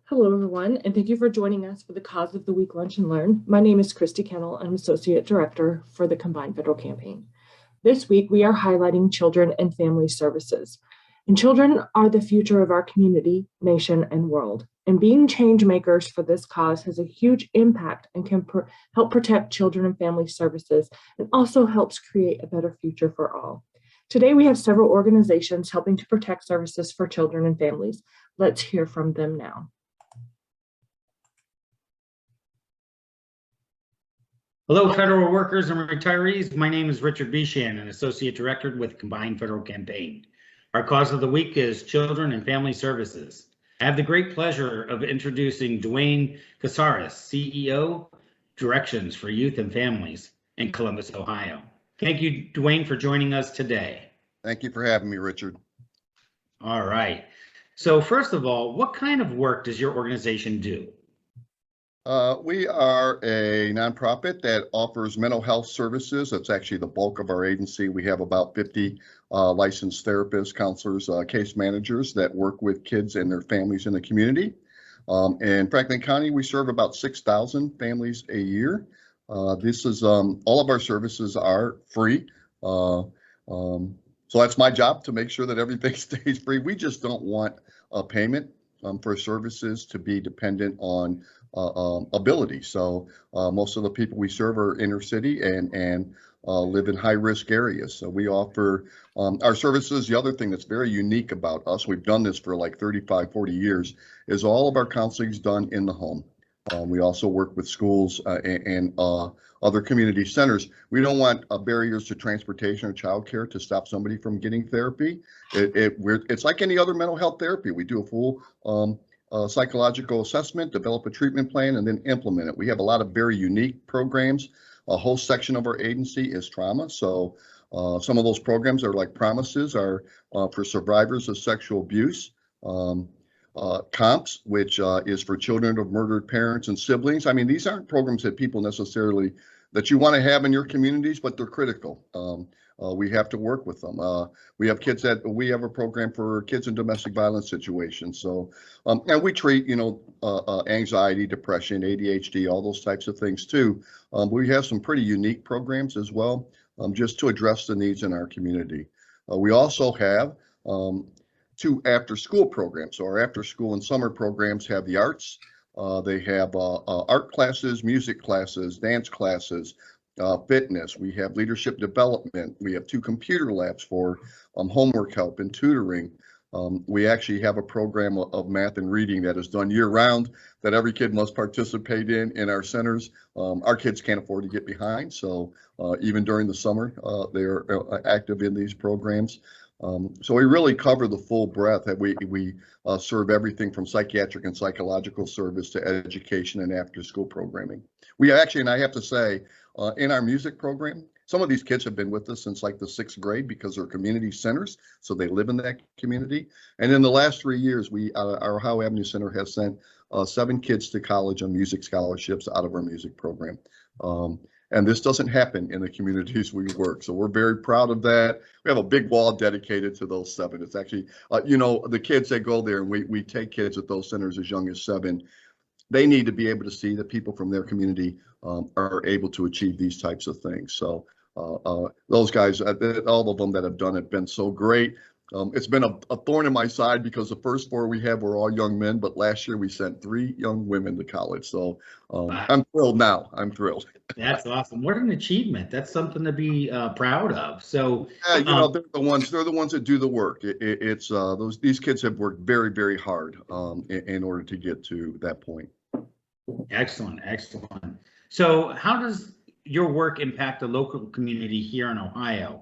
Hello, everyone, and thank you for joining us for the Cause of the Week Lunch and Learn. My name is Christy Kennel. I'm Associate Director for the Combined Federal Campaign. This week, we are highlighting children and family services. And children are the future of our community, nation, and world. And being change makers for this cause has a huge impact and can help protect children and family services and also helps create a better future for all. Today, we have several organizations helping to protect services for children and families. Let's hear from them now. Hello, federal workers and retirees. My name is Richard Bishan, an Associate Director with Combined Federal Campaign. Our cause of the week is Children and Family Services. I have the great pleasure of introducing Dwayne Casares, CEO, Directions for Youth and Families in Columbus, Ohio. Thank you, Dwayne, for joining us today. Thank you for having me, Richard. All right. So first of all, what kind of work does your organization do? We are a nonprofit that offers mental health services. That's actually the bulk of our agency. We have about 50 licensed therapists, counselors, case managers that work with kids and their families in the community. In Franklin County, we serve about 6,000 families a year. This is all of our services are free. So that's my job, to make sure that everything stays free. We just don't want a payment for services to be dependent on ability. So most of the people we serve are inner city and live in high risk areas. So we offer our services. The other thing that's very unique about us, we've done this for like 35, 40 years, is all of our counseling is done in the home. We also work with schools and other community centers. We don't want barriers to transportation or childcare to stop somebody from getting therapy. It's like any other mental health therapy. We do a full psychological assessment, develop a treatment plan, and then implement it. We have a lot of very unique programs. A whole section of our agency is trauma. So some of those programs are like Promises are for survivors of sexual abuse. COMPS, which is for children of murdered parents and siblings. I mean, these aren't programs that people necessarily that you want to have in your communities, but they're critical. We have to work with them. We have a program for kids in domestic violence situations. So, and we treat, anxiety, depression, ADHD, all those types of things too. We have some pretty unique programs as well, just to address the needs in our community. We also have two after-school programs. So our after-school and summer programs have the arts. They have art classes, music classes, dance classes, fitness. We have leadership development. We have 2 computer labs for homework help and tutoring. We actually have a program of math and reading that is done year-round that every kid must participate in our centers. Our kids can't afford to get behind, so even during the summer, they're active in these programs. So we really cover the full breadth. That we serve everything from psychiatric and psychological service to education and after-school programming. We actually, and I have to say, in our music program, some of these kids have been with us since like the 6th grade because they're community centers, so they live in that community. And in the last 3 years, our Ohio Avenue Center has sent 7 kids to college on music scholarships out of our music program. And this doesn't happen in the communities we work. So we're very proud of that. We have a big wall dedicated to those 7. It's actually, the kids that go there, and we take kids at those centers as young as 7. They need to be able to see that people from their community are able to achieve these types of things. So those guys, all of them that have done it, been so great. It's been a thorn in my side because the first 4 we have were all young men, but last year we sent 3 young women to college. So wow. I'm thrilled now. I'm thrilled. That's awesome. What an achievement. That's something to be proud of. So yeah, they're the ones that do the work. These kids have worked very, very hard in order to get to that point. Excellent. So how does your work impact the local community here in Ohio?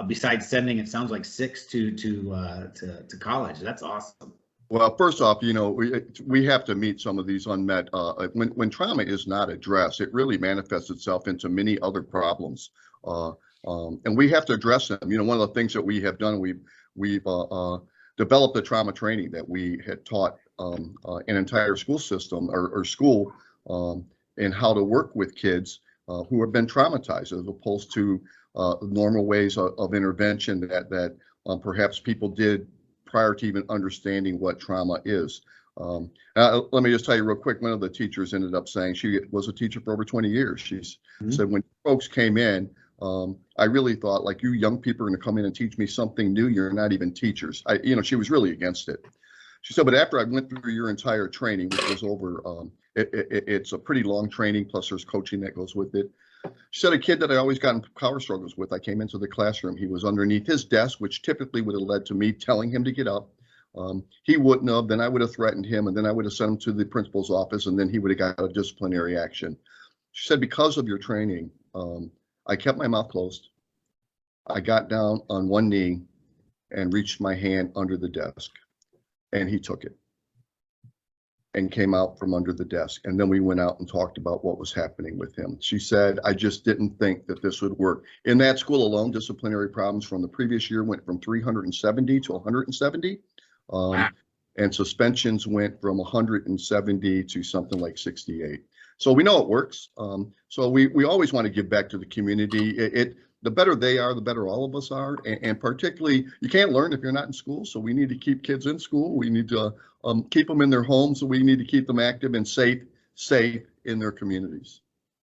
Besides sending, it sounds like 6 to college. That's awesome. Well, first off, we have to meet some of these unmet. When trauma is not addressed, it really manifests itself into many other problems, and we have to address them. One of the things that we have done, we've developed a trauma training that we had taught an entire school system or school in how to work with kids who have been traumatized, as opposed to normal ways of intervention that perhaps people did prior to even understanding what trauma is. Let me just tell you real quick, one of the teachers ended up saying, she was a teacher for over 20 years. She said, when folks came in, I really thought, like, you young people are going to come in and teach me something new. You're not even teachers. She was really against it. She said, but after I went through your entire training, which was over, it's a pretty long training, plus there's coaching that goes with it. She said, a kid that I always got in power struggles with, I came into the classroom, he was underneath his desk, which typically would have led to me telling him to get up. He wouldn't have, then I would have threatened him, and then I would have sent him to the principal's office, and then he would have got a disciplinary action. She said, because of your training, I kept my mouth closed. I got down on one knee and reached my hand under the desk, and he took it and came out from under the desk. And then we went out and talked about what was happening with him. She said, I just didn't think that this would work. In that school alone, disciplinary problems from the previous year went from 370 to 170. Wow. And suspensions went from 170 to something like 68. So we know it works. So we always want to give back to the community. The better they are, the better all of us are. And particularly, you can't learn if you're not in school. So we need to keep kids in school. We need to keep them in their homes. So we need to keep them active and safe in their communities.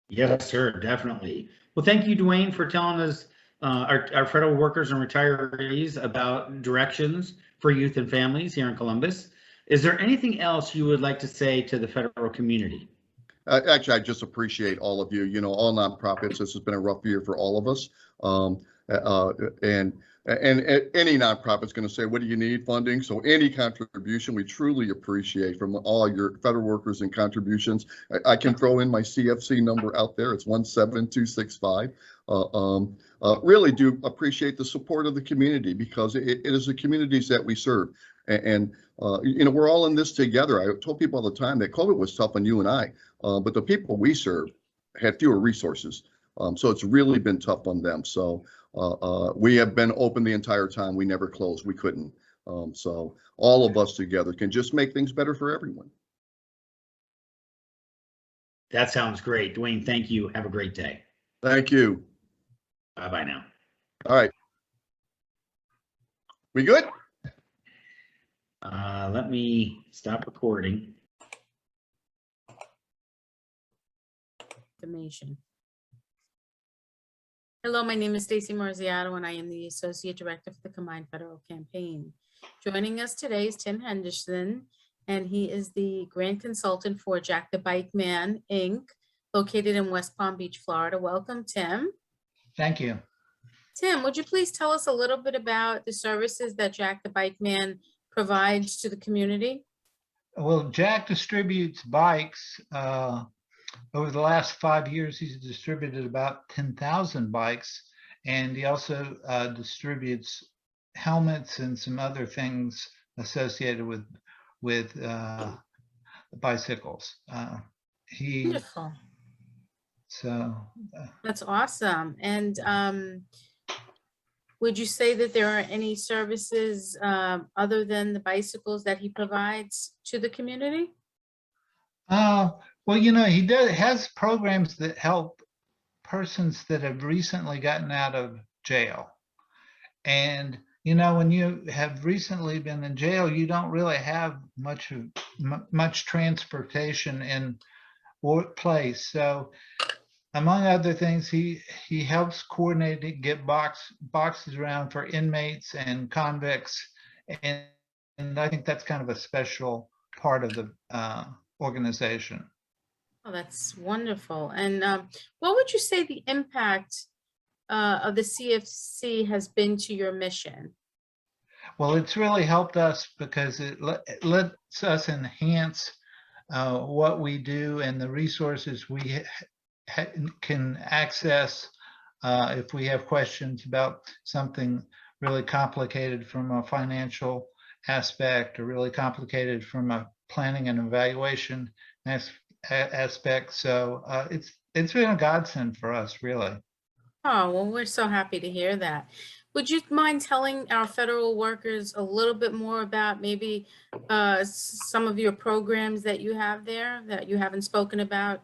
Yes, sir, definitely. Well, thank you, Dwayne, for telling us, our federal workers and retirees, about directions for youth and families here in Columbus. Is there anything else you would like to say to the federal community? Actually, I just appreciate all of you, all nonprofits. This has been a rough year for all of us. And any nonprofit's going to say, what do you need funding? So any contribution we truly appreciate from all your federal workers and contributions. I can throw in my CFC number out there. It's 17265. Really do appreciate the support of the community, because it is the communities that we serve. And we're all in this together. I told people all the time that COVID was tough on you and I, but the people we serve had fewer resources. So it's really been tough on them. So we have been open the entire time. We never closed. We couldn't. So all of us together can just make things better for everyone. That sounds great. Dwayne, thank you. Have a great day. Thank you. Bye-bye now. All right. We good? Let me stop recording. Information. Hello, my name is Stacy Marziato, and I am the Associate Director for the Combined Federal Campaign. Joining us today is Tim Henderson, and he is the grant consultant for Jack the Bike Man, Inc., located in West Palm Beach, Florida. Welcome, Tim. Thank you. Tim, would you please tell us a little bit about the services that Jack the Bike Man provides to the community? Well, Jack distributes bikes. Over the last 5 years, he's distributed about 10,000 bikes, and he also distributes helmets and some other things associated with bicycles. Wonderful. That's awesome. And would you say that there are any services other than the bicycles that he provides to the community? Well, he has programs that help persons that have recently gotten out of jail. And, when you have recently been in jail, you don't really have much transportation in place. So among other things, he helps coordinate and get boxes around for inmates and convicts. And I think that's kind of a special part of the organization. Oh, that's wonderful. And what would you say the impact of the CFC has been to your mission? Well, it's really helped us because it lets us enhance what we do and the resources we can access if we have questions about something really complicated from a financial aspect, or really complicated from a planning and evaluation aspect. So it's been a godsend for us, really. Oh, well, we're so happy to hear that. Would you mind telling our federal workers a little bit more about maybe some of your programs that you have there that you haven't spoken about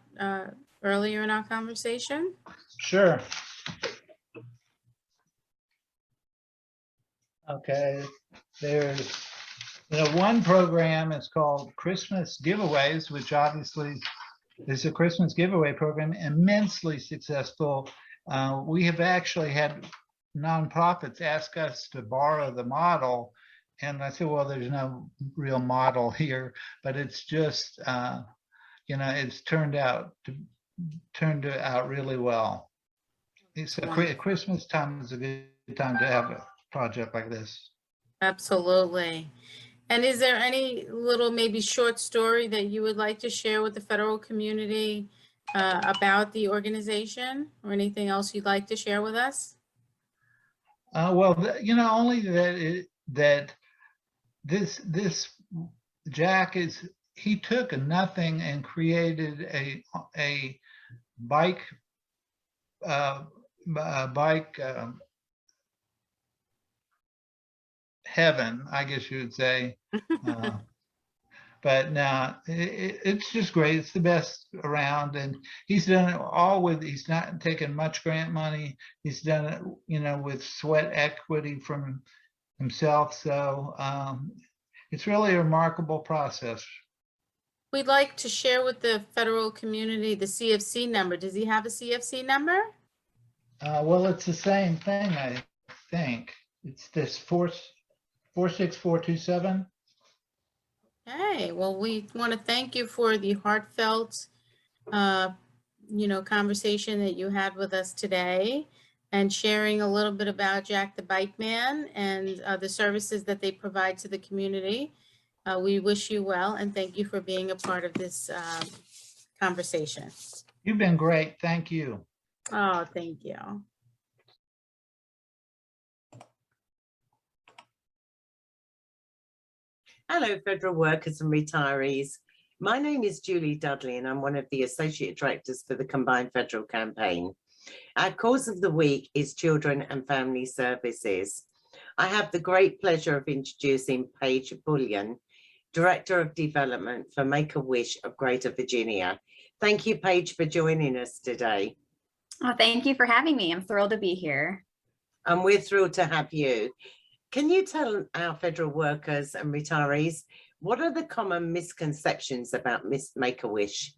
earlier in our conversation? Sure. Okay, there's One program is called Christmas Giveaways, which obviously is a Christmas giveaway program, immensely successful. We have actually had nonprofits ask us to borrow the model. And I said, well, there's no real model here, but it's just, it's turned out really well. It's Christmas time is a good time to have a project like this. Absolutely. And is there any little maybe short story that you would like to share with the federal community about the organization, or anything else you'd like to share with us? Well, only that this Jack he took a nothing and created a bike heaven, I guess you would say. But now it's just great. It's the best around, and he's done it all he's not taken much grant money. He's done it, with sweat equity from himself. So it's really a remarkable process. We'd like to share with the federal community the CFC number. Does he have a CFC number? Well, it's the same thing, I think. It's this 46427. Okay, well, we want to thank you for the heartfelt, conversation that you had with us today, and sharing a little bit about Jack the Bike Man and the services that they provide to the community. We wish you well, and thank you for being a part of this conversation. You've been great. Thank you. Oh, thank you. Hello, federal workers and retirees. My name is Julie Dudley, and I'm one of the Associate Directors for the Combined Federal Campaign. Our cause of the week is Children and Family Services. I have the great pleasure of introducing Paige Bullion, Director of Development for Make-A-Wish of Greater Virginia. Thank you, Paige, for joining us today. Oh, thank you for having me. I'm thrilled to be here. And we're thrilled to have you. Can you tell our federal workers and retirees, what are the common misconceptions about Make-A-Wish?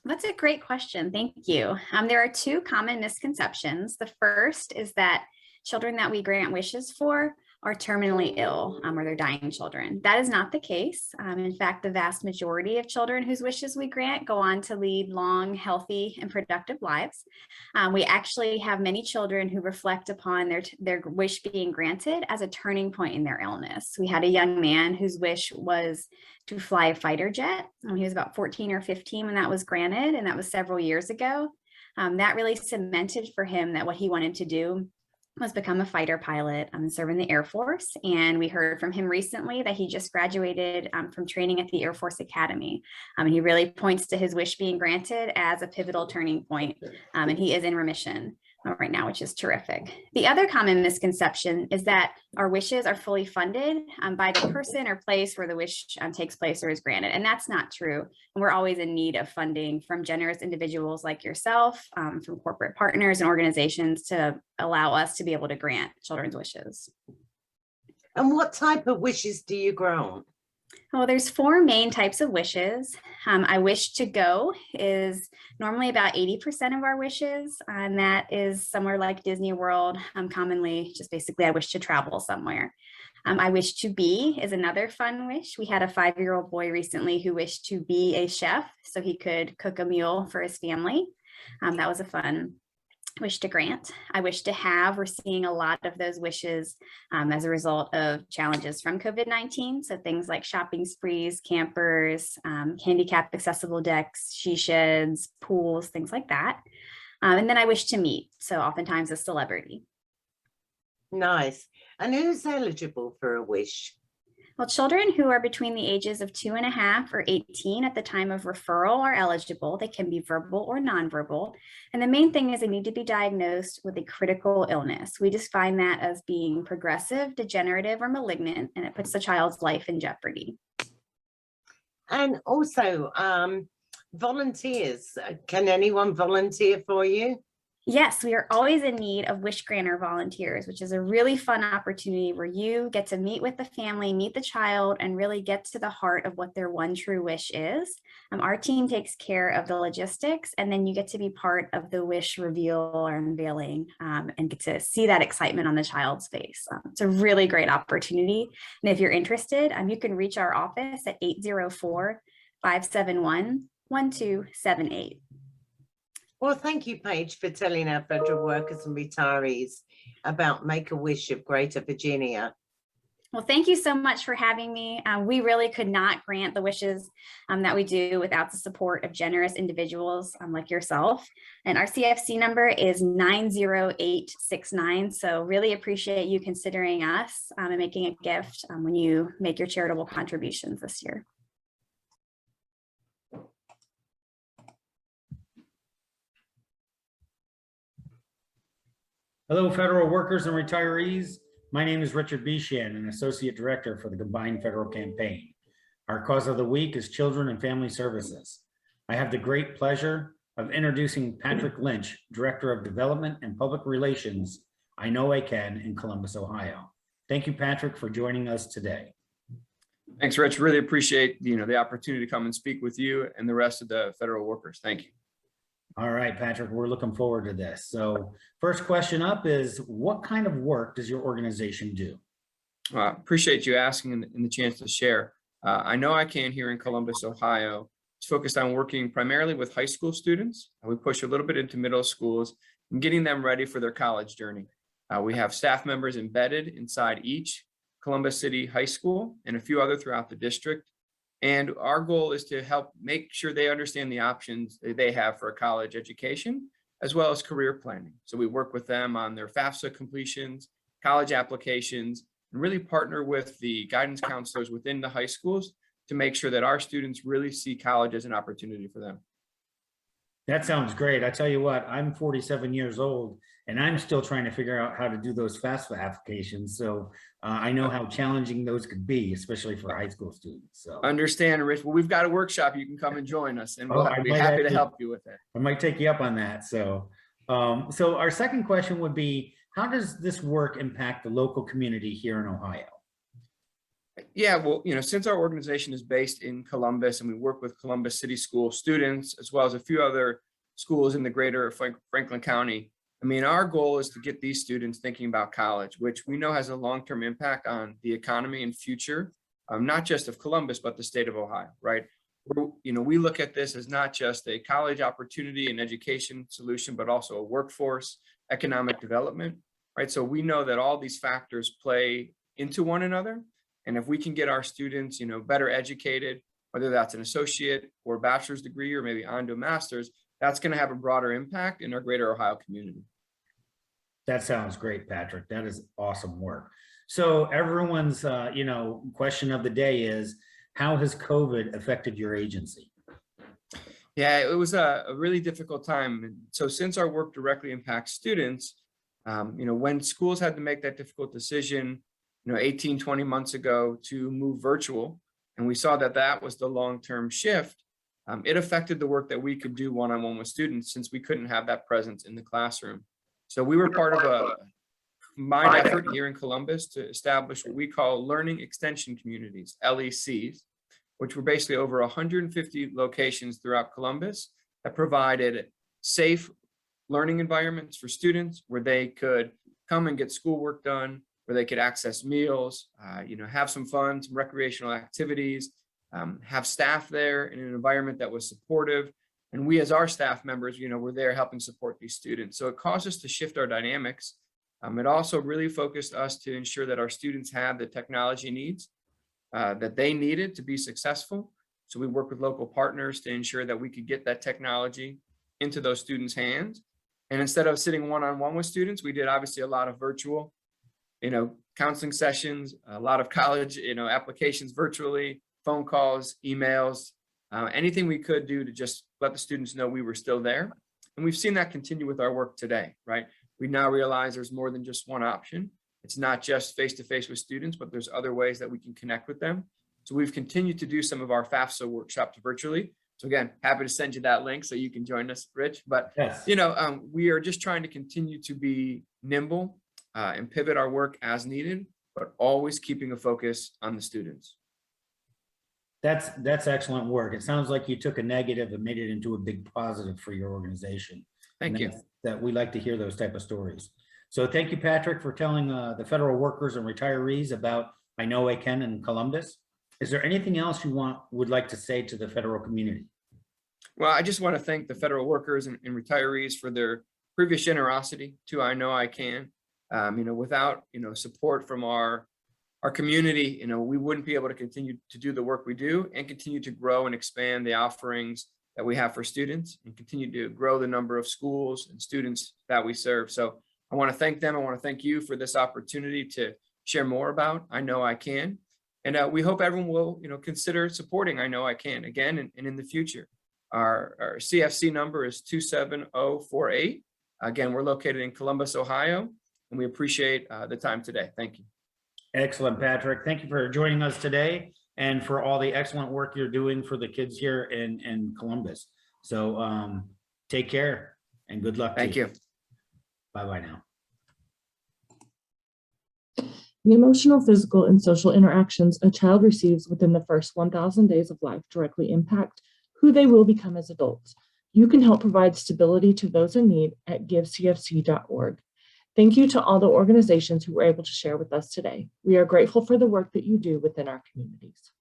That's a great question. Thank you. There are two common misconceptions. The first is that children that we grant wishes for are terminally ill, or they're dying children. That is not the case. In fact, the vast majority of children whose wishes we grant go on to lead long, healthy, and productive lives. We actually have many children who reflect upon their wish being granted as a turning point in their illness. We had a young man whose wish was to fly a fighter jet. He was about 14 or 15 when that was granted, and that was several years ago. That really cemented for him that what he wanted to do was become a fighter pilot and serve in the Air Force. And we heard from him recently that he just graduated from training at the Air Force Academy. And he really points to his wish being granted as a pivotal turning point. And he is in remission right now, which is terrific. The other common misconception is that our wishes are fully funded by the person or place where the wish takes place or is granted. And that's not true. And we're always in need of funding from generous individuals like yourself, from corporate partners and organizations to allow us to be able to grant children's wishes. And what type of wishes do you grant? Well, there's four main types of wishes. I wish to go is normally about 80% of our wishes, and that is somewhere like Disney World. Commonly, just basically, I wish to travel somewhere. I wish to be is another fun wish. We had a 5-year-old boy recently who wished to be a chef so he could cook a meal for his family. That was a fun wish to grant. I wish to have, we're seeing a lot of those wishes as a result of challenges from COVID-19. So things like shopping sprees, campers, handicapped accessible decks, she sheds, pools, things like that. And then I wish to meet. So oftentimes a celebrity. Nice. And who's eligible for a wish? Well, children who are between the ages of 2.5 or 18 at the time of referral are eligible. They can be verbal or nonverbal. And the main thing is they need to be diagnosed with a critical illness. We define that as being progressive, degenerative, or malignant, and it puts the child's life in jeopardy. And also, volunteers. Can anyone volunteer for you? Yes, we are always in need of wish granter volunteers, which is a really fun opportunity where you get to meet with the family, meet the child, and really get to the heart of what their one true wish is. Our team takes care of the logistics, and then you get to be part of the wish reveal or unveiling and get to see that excitement on the child's face. It's a really great opportunity. And if you're interested, you can reach our office at 804-571-1278. Well, thank you, Paige, for telling our federal workers and retirees about Make-A-Wish of Greater Virginia. Well, thank you so much for having me. We really could not grant the wishes that we do without the support of generous individuals like yourself. And our CFC number is 90869. So really appreciate you considering us and making a gift when you make your charitable contributions this year. Hello, federal workers and retirees. My name is Richard Bishan, an Associate Director for the Combined Federal Campaign. Our cause of the week is Children and Family Services. I have the great pleasure of introducing Patrick Lynch, Director of Development and Public Relations, I Know I Can in Columbus, Ohio. Thank you, Patrick, for joining us today. Thanks, Rich. Really appreciate the opportunity to come and speak with you and the rest of the federal workers. Thank you. All right, Patrick, we're looking forward to this. So first question up is, what kind of work does your organization do? Appreciate you asking and the chance to share. I Know I Can here in Columbus, Ohio. It's focused on working primarily with high school students. We push a little bit into middle schools and getting them ready for their college journey. We have staff members embedded inside each Columbus City high school and a few other throughout the district. And our goal is to help make sure they understand the options that they have for a college education, as well as career planning. So we work with them on their FAFSA completions, college applications, and really partner with the guidance counselors within the high schools to make sure that our students really see college as an opportunity for them. That sounds great. I tell you what, I'm 47 years old and I'm still trying to figure out how to do those FAFSA applications. So I know how challenging those could be, especially for high school students. So understand, Rich. Well, we've got a workshop. You can come and join us and we'll be happy to help you with it. I might take you up on that. So, so our second question would be, how does this work impact the local community here in Ohio? Yeah, well, since our organization is based in Columbus and we work with Columbus City School students, as well as a few other schools in the greater Franklin County, our goal is to get these students thinking about college, which we know has a long-term impact on the economy and future, not just of Columbus, but the state of Ohio, right? We look at this as not just a college opportunity and education solution, but also a workforce, economic development, right? So we know that all these factors play into one another. And if we can get our students, better educated, whether that's an associate or bachelor's degree, or maybe on to a master's, that's going to have a broader impact in our greater Ohio community. That sounds great, Patrick. That is awesome work. So everyone's, question of the day is, how has COVID affected your agency? Yeah, it was a really difficult time. So since our work directly impacts students, when schools had to make that difficult decision, 18, 20 months ago to move virtual, and we saw that that was the long-term shift, it affected the work that we could do one-on-one with students since we couldn't have that presence in the classroom. So we were part of a combined effort here in Columbus to establish what we call learning extension communities, LECs, which were basically over 150 locations throughout Columbus that provided safe learning environments for students where they could come and get schoolwork done, where they could access meals, have some fun, some recreational activities, have staff there in an environment that was supportive. And we as our staff members, were there helping support these students. So it caused us to shift our dynamics. It also really focused us to ensure that our students had the technology needs that they needed to be successful. So we work with local partners to ensure that we could get that technology into those students' hands. And instead of sitting one-on-one with students, we did obviously a lot of virtual counseling sessions, a lot of college, applications virtually, phone calls, emails, anything we could do to just let the students know we were still there. And we've seen that continue with our work today, right? We now realize there's more than just one option. It's not just face-to-face with students, but there's other ways that we can connect with them. So we've continued to do some of our FAFSA workshops virtually, So again, happy to send you that link so you can join us, Rich. But Yes. we are just trying to continue to be nimble and pivot our work as needed, but always keeping a focus on the students. That's excellent work. It sounds like you took a negative and made it into a big positive for your organization. Thank you. That we like to hear those type of stories. So thank you, Patrick, for telling the federal workers and retirees about I Know I Can in Columbus. Is there anything else you would like to say to the federal community? Well, I just want to thank the federal workers and retirees for their previous generosity to I Know I Can. Without support from our community, we wouldn't be able to continue to do the work we do and continue to grow and expand the offerings that we have for students and continue to grow the number of schools and students that we serve. So I want to thank them. I want to thank you for this opportunity to share more about I Know I Can. And we hope everyone will, consider supporting I Know I Can again and in the future. Our CFC number is 27048. Again, we're located in Columbus, Ohio, and we appreciate the time today. Thank you. Excellent, Patrick. Thank you for joining us today and for all the excellent work you're doing for the kids here in Columbus. So take care and good luck. Thank you. Bye-bye now. The emotional, physical, and social interactions a child receives within the first 1,000 days of life directly impact who they will become as adults. You can help provide stability to those in need at givecfc.org. Thank you to all the organizations who were able to share with us today. We are grateful for the work that you do within our communities.